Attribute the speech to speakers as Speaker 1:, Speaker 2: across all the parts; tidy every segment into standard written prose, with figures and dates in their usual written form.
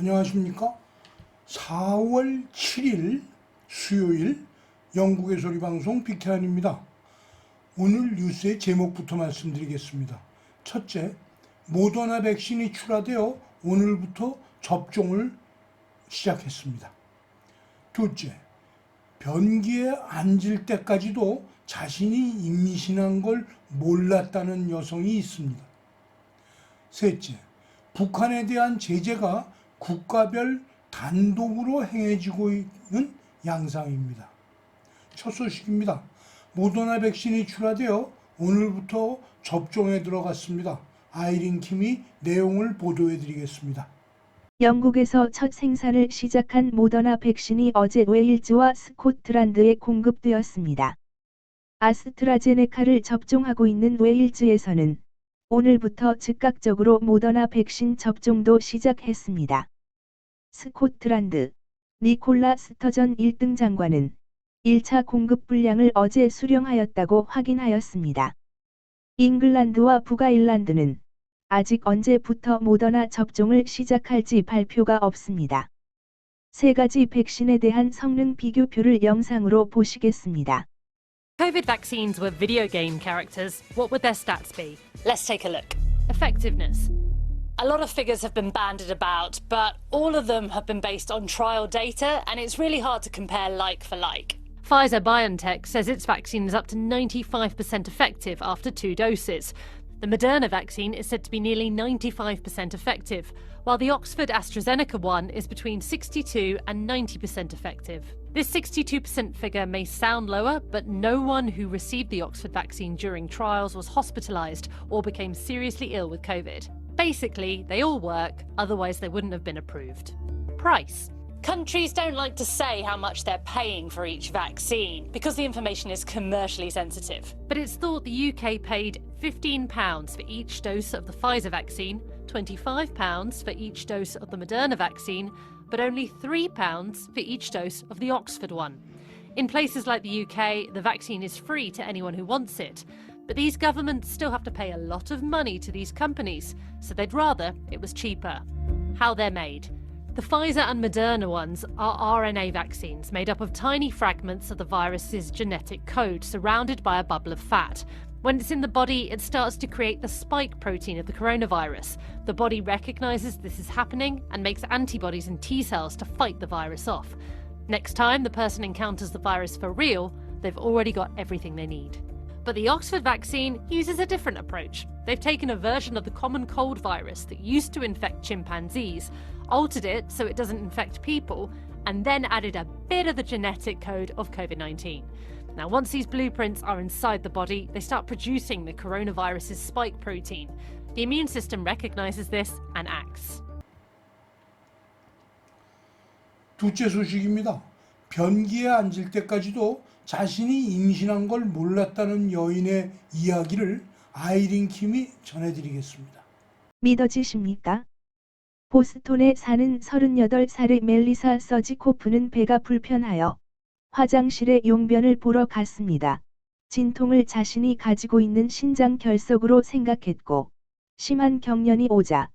Speaker 1: 안녕하십니까? 4월 7일 수요일 영국의 소리방송 빅태환입니다. 오늘 뉴스의 제목부터 말씀드리겠습니다. 첫째, 모더나 백신이 출하되어 오늘부터 접종을 시작했습니다. 둘째, 변기에 앉을 때까지도 자신이 임신한 걸 몰랐다는 여성이 있습니다. 셋째, 북한에 대한 제재가 국가별 단독으로 행해지고 있는 양상입니다. 첫 소식입니다. 모더나 백신이 출하되어 오늘부터 접종에 들어갔습니다. 아이린 킴이 내용을 보도해 드리겠습니다.
Speaker 2: 영국에서 첫 생산을 시작한 모더나 백신이 어제 웨일즈와 스코틀랜드에 공급되었습니다. 아스트라제네카를 접종하고 있는 웨일즈에서는 오늘부터 즉각적으로 모더나 백신 접종도 시작했습니다. 스코틀랜드 니콜라 스터전 1등 장관은 1차 공급 분량을 어제 수령하였다고 확인하였습니다. 잉글랜드와 북아일랜드는 아직 언제부터 모더나 접종을 시작할지 발표가 없습니다. 세 가지 백신에 대한 성능 비교표를 영상으로 보시겠습니다.
Speaker 3: COVID vaccines were video game characters. What would their stats be?
Speaker 4: Let's take a look.
Speaker 3: Effectiveness.
Speaker 4: A lot of figures have been bandied about, but all of them have been based on trial data, and it's really hard to compare like for like.
Speaker 3: Pfizer-BioNTech says its vaccine is up to 95% effective after 2 doses. The Moderna vaccine is said to be nearly 95% effective, while the Oxford-AstraZeneca one is between 62 and 90% effective. This 62% figure may sound lower, but no one who received the Oxford vaccine during trials was hospitalised or became seriously ill with COVID. Basically, they all work, otherwise they wouldn't have been approved. Price.
Speaker 4: Countries don't like to say how much they're paying for each vaccine because the information is commercially sensitive.
Speaker 3: But it's thought the UK paid £15 for each dose of the Pfizer vaccine, £25 for each dose of the Moderna vaccine, but only £3 for each dose of the Oxford one. In places like the UK, the vaccine is free to anyone who wants it, but these governments still have to pay a lot of money to these companies, so they'd rather it was cheaper. How they're made. The Pfizer and Moderna ones are RNA vaccines made up of tiny fragments of the virus's genetic code surrounded by a bubble of fat. When it's in the body, it starts to create the spike protein of the coronavirus. The body recognises this is happening and makes antibodies and T cells to fight the virus off. Next time the person encounters the virus for real, they've already got everything they need. But the Oxford vaccine uses a different approach. They've taken a version of the common cold virus that used to infect chimpanzees, altered it so it doesn't infect people, and then added a bit of the genetic code of COVID-19. Now, once these blueprints are inside the body, they start producing the coronavirus's spike protein. The immune system recognizes this and acts.
Speaker 1: 둘째 소식입니다. 변기에 앉을 때까지도 자신이 임신한 걸 몰랐다는 여인의 이야기를 아이린 킴이 전해드리겠습니다.
Speaker 2: 믿어지십니까? 보스톤에 사는 38살의 멜리사 서지코프는 배가 불편하여 화장실에 용변을 보러 갔습니다. 진통을 자신이 가지고 있는 신장 결석으로 생각했고 심한 경련이 오자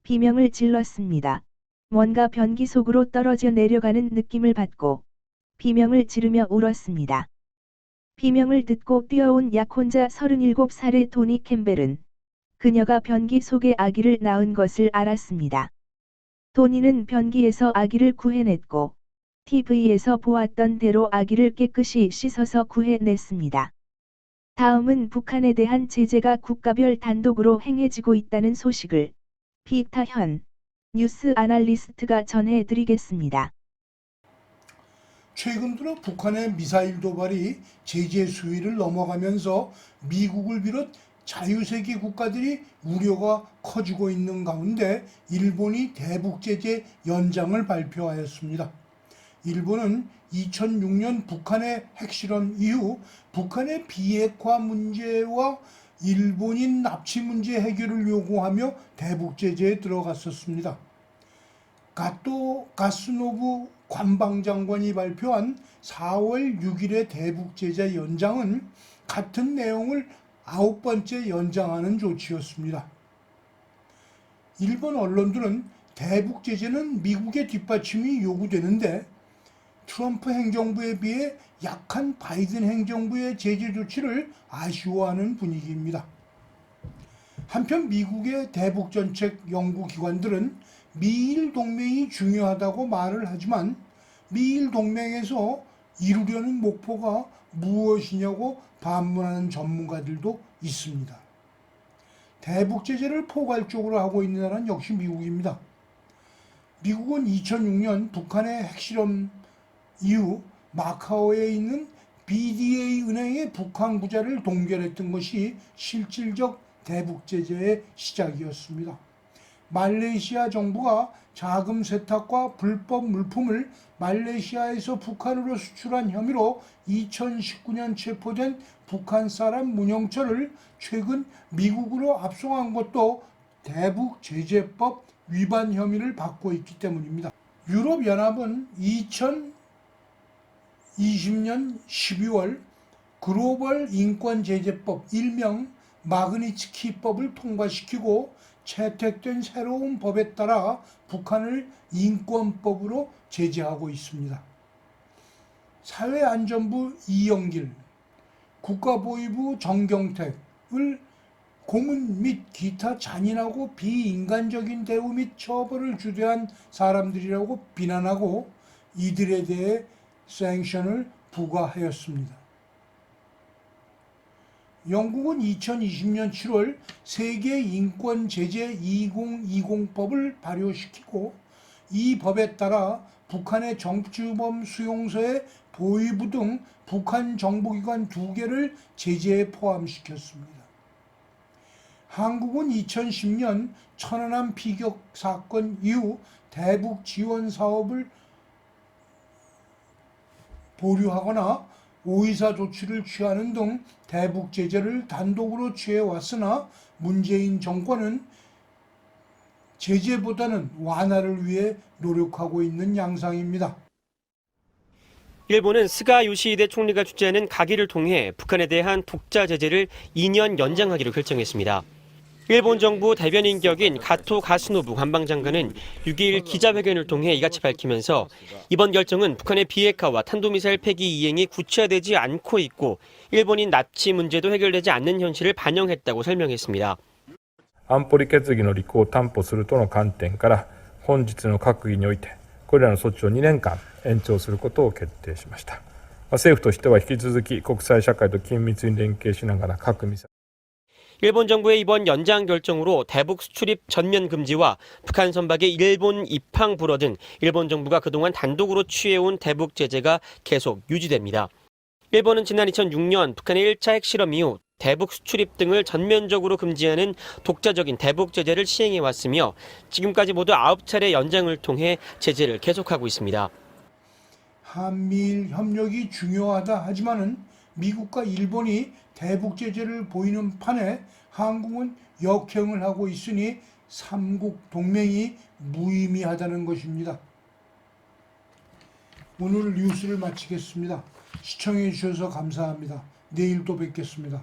Speaker 2: 비명을 질렀습니다. 뭔가 변기 속으로 떨어져 내려가는 느낌을 받고 비명을 지르며 울었습니다. 비명을 듣고 뛰어온 약혼자 37살의 도니 캠벨은 그녀가 변기 속에 아기를 낳은 것을 알았습니다. 도니는 변기에서 아기를 구해냈고 TV에서 보았던 대로 아기를 깨끗이 씻어서 구해냈습니다. 다음은 북한에 대한 제재가 국가별 단독으로 행해지고 있다는 소식을 빅태환 뉴스 아날리스트가 전해드리겠습니다.
Speaker 1: 최근 들어 북한의 미사일 도발이 제재 수위를 넘어가면서 미국을 비롯 자유세계 국가들이 우려가 커지고 있는 가운데 일본이 대북 제재 연장을 발표하였습니다. 일본은 2006년 북한의 핵실험 이후 북한의 비핵화 문제와 일본인 납치 문제 해결을 요구하며 대북 제재에 들어갔었습니다. 가토 가스노부 관방장관이 발표한 4월 6일의 대북 제재 연장은 같은 내용을 9번째 연장하는 조치였습니다. 일본 언론들은 대북 제재는 미국의 뒷받침이 요구되는데 트럼프 행정부에 비해 약한 바이든 행정부의 제재 조치를 아쉬워하는 분위기입니다. 한편 미국의 대북 정책 연구기관들은 미일 동맹이 중요하다고 말을 하지만 미일 동맹에서 이루려는 목표가 무엇이냐고 반문하는 전문가들도 있습니다. 대북 제재를 포괄적으로 하고 있는 나라는 역시 미국입니다. 미국은 2006년 북한의 핵실험 이후 마카오에 있는 BDA 은행의 북한 구자를 동결했던 것이 실질적 대북 제재의 시작이었습니다. 말레이시아 정부가 자금 세탁과 불법 물품을 말레이시아에서 북한으로 수출한 혐의로 2019년 체포된 북한 사람 문영철을 최근 미국으로 압송한 것도 대북 제재법 위반 혐의를 받고 있기 때문입니다. 유럽연합은 2020년 12월 글로벌 인권제재법 일명 마그니츠키법을 통과시키고 채택된 새로운 법에 따라 북한을 인권법으로 제재하고 있습니다. 사회안전부 이영길, 국가보위부 정경택을 고문 및 기타 잔인하고 비인간적인 대우 및 처벌을 주도한 사람들이라고 비난하고 이들에 대해 सँ션을 부과하였습니다. 영국은 2020년 7월 세계인권제재 2020법을 발효시키고 이 법에 따라 북한의 정치범 수용소의 보위부 등 북한 정보기관 2개를 제재에 포함시켰습니다. 한국은 2010년 천안함 피격 사건 이후 대북 지원 사업을 보류하거나 오이사 조치를 취하는 등 대북 제재를 단독으로 취해왔으나 문재인 정권은 제재보다는 완화를 위해 노력하고 있는 양상입니다.
Speaker 5: 일본은 스가 요시히데 총리가 주재하는 가기를 통해 북한에 대한 독자 제재를 2년 연장하기로 결정했습니다. 일본 정부 대변인 격인 가토 가스노부 관방장관은 6일 기자회견을 통해 이같이 밝히면서 이번 결정은 북한의 비핵화와 탄도미사일 폐기 이행이 구체화되지 않고 있고 일본인 납치 문제도 해결되지 않는 현실을 반영했다고 설명했습니다.
Speaker 6: 安保理決議の履行を担保するとの観点から本日の閣議においてこれらの措置を2年間延長することを決定しました。政府としては引き続き国際社会と緊密に連携しながら核ミサイル
Speaker 5: 일본 정부의 이번 연장 결정으로 대북 수출입 전면 금지와 북한 선박의 일본 입항 불허 등 일본 정부가 그동안 단독으로 취해온 대북 제재가 계속 유지됩니다. 일본은 지난 2006년 북한의 1차 핵실험 이후 대북 수출입 등을 전면적으로 금지하는 독자적인 대북 제재를 시행해왔으며 지금까지 모두 9차례 연장을 통해 제재를 계속하고 있습니다.
Speaker 1: 한미일 협력이 중요하다 하지만은 미국과 일본이 대북 제재를 보이는 판에 한국은 역행을 하고 있으니 삼국 동맹이 무의미하다는 것입니다. 오늘 뉴스를 마치겠습니다. 시청해 주셔서 감사합니다. 내일 또 뵙겠습니다.